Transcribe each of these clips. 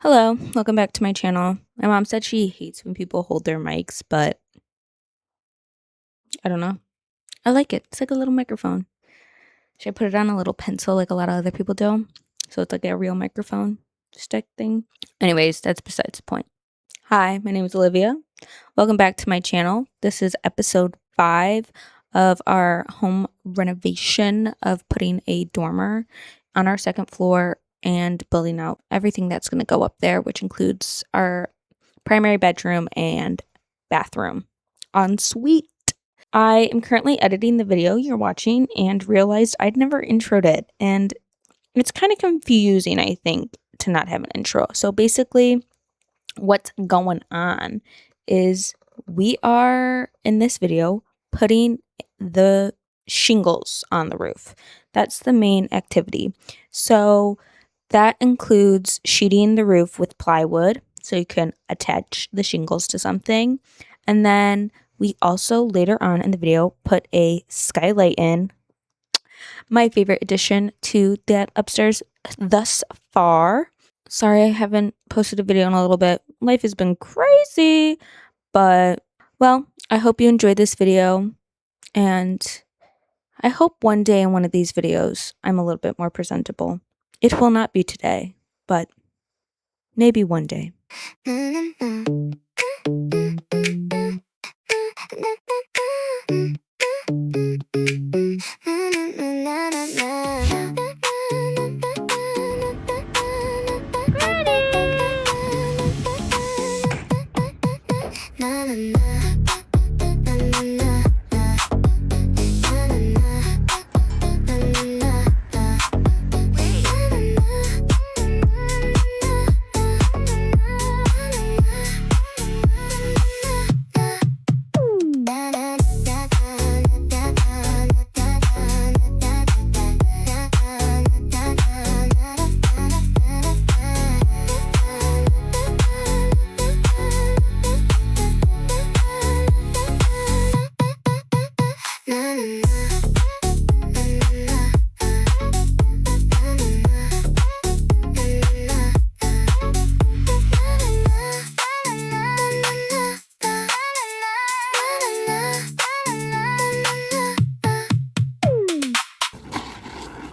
Hello, welcome back to my channel. My mom said she hates when people hold their mics, but I don't know. I like it. It's like a little microphone. Should I put it on a little pencil like a lot of other people do? So it's like a real microphone stick thing. Anyways, that's besides the point. Hi, my name is Olivia. Welcome back to my channel. This is episode 5 of our home renovation of putting a dormer on our second floor and building out everything that's going to go up there, which includes our primary bedroom and bathroom ensuite. I am currently editing the video you're watching and realized I'd never introed it, and it's kind of confusing, I think, to not have an intro. So basically, what's going on is we are in this video putting the shingles on the roof. That's the main activity. So that includes sheeting the roof with plywood so you can attach the shingles to something. And then we also later on in the video put a skylight in. My favorite addition to that upstairs thus far. Sorry I haven't posted a video in a little bit. Life has been crazy, but well, I hope you enjoyed this video, and I hope one day in one of these videos I'm a little bit more presentable. It will not be today, but maybe one day.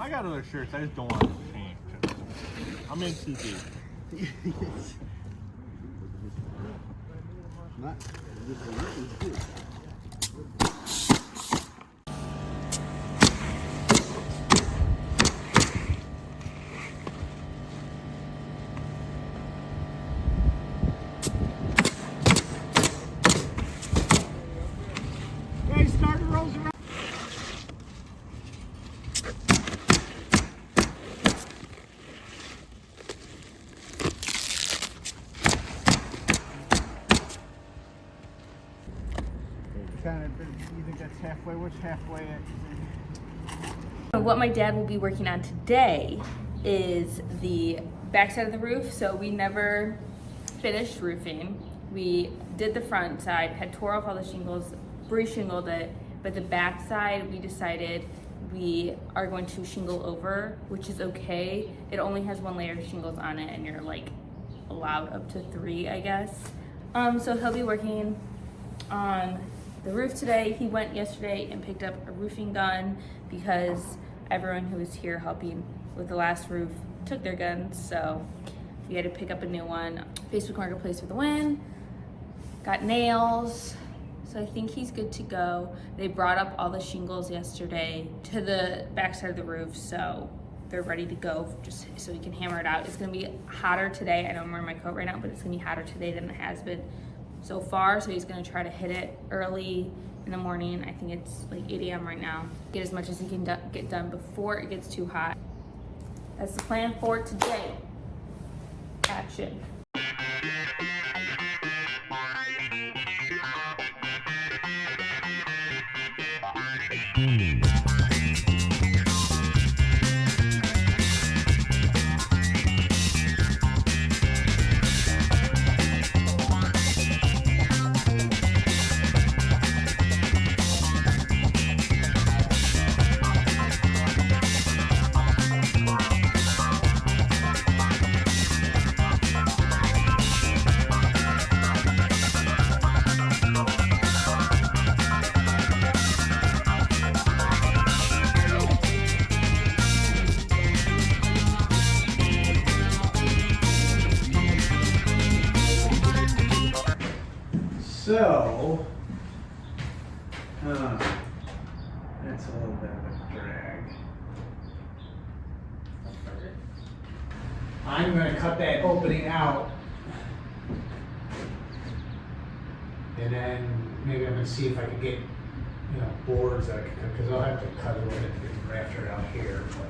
I got other shirts, I just don't want to change. I'm in too deep. Hey, starter rolls around. You think that's halfway? What's halfway at? What my dad will be working on today is the backside of the roof. So we never finished roofing. We did the front side, had tore off all the shingles, re-shingled it, but the back side we decided we are going to shingle over, which is okay. It only has 1 layer of shingles on it and you're like allowed up to 3, I guess. So he'll be working on the roof today. He went yesterday and picked up a roofing gun because everyone who was here helping with the last roof took their guns, so we had to pick up a new one. Facebook Marketplace for the win. Got nails, so I think he's good to go. They brought up all the shingles yesterday to the backside of the roof, so they're ready to go just so we can hammer it out. It's gonna be hotter today. I know I'm wearing my coat right now, but it's gonna be hotter today than it has been so far, so he's gonna try to hit it early in the morning. I think it's like 8 a.m. right now. Get as much as he can get done before it gets too hot. That's the plan for today. Action. So, that's a little bit of a drag. I'm going to cut that opening out. And then maybe I'm going to see if I can get, boards that I can cut, because I'll have to cut a little bit to get the rafter out here. But.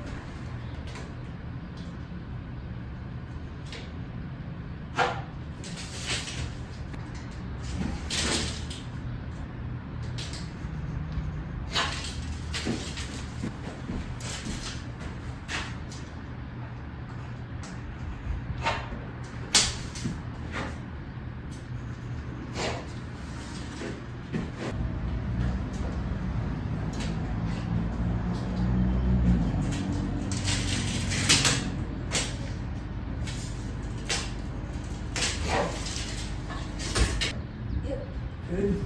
Good.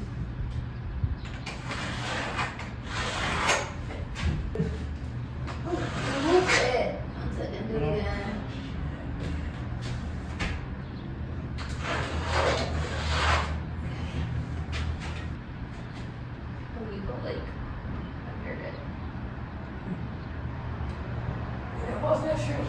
That's it. One second, do it again. Oh, you go like under it. It wasn't straight.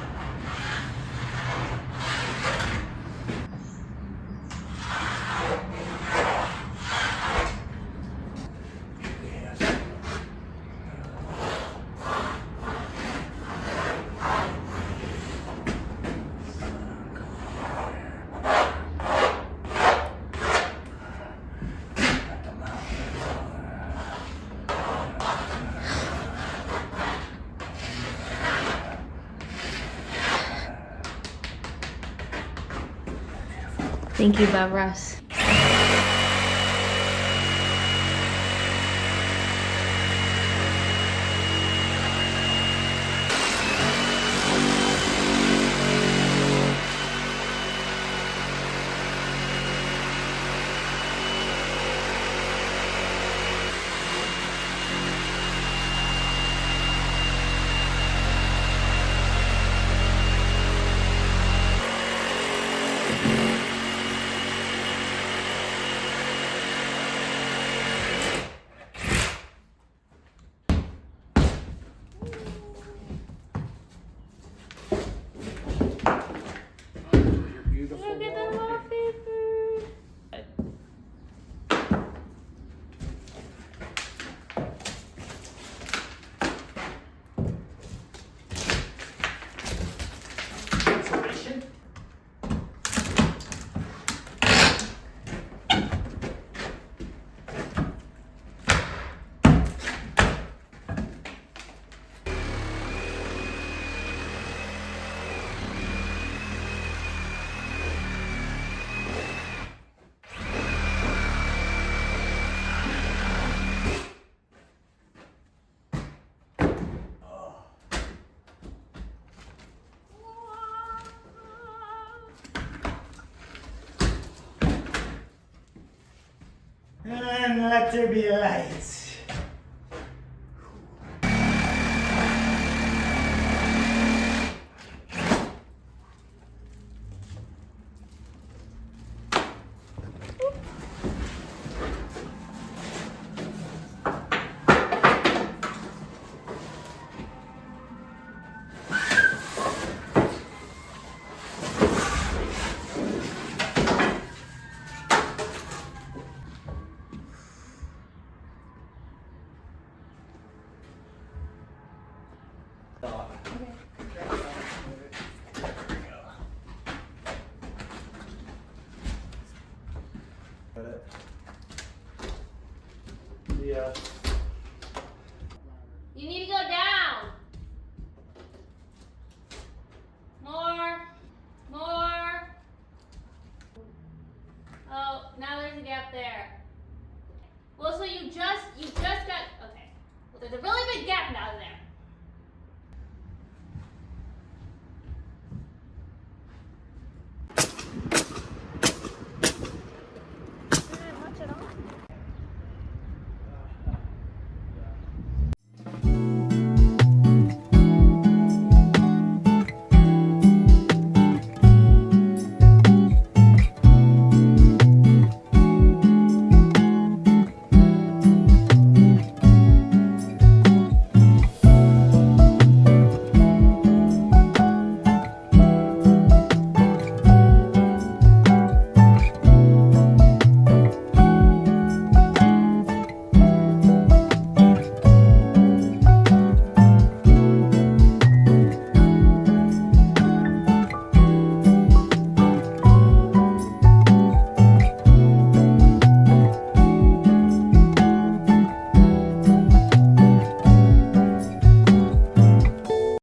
Thank you, Bob Ross. Beautiful. Look at the wallpaper. Insulation. And let there be light.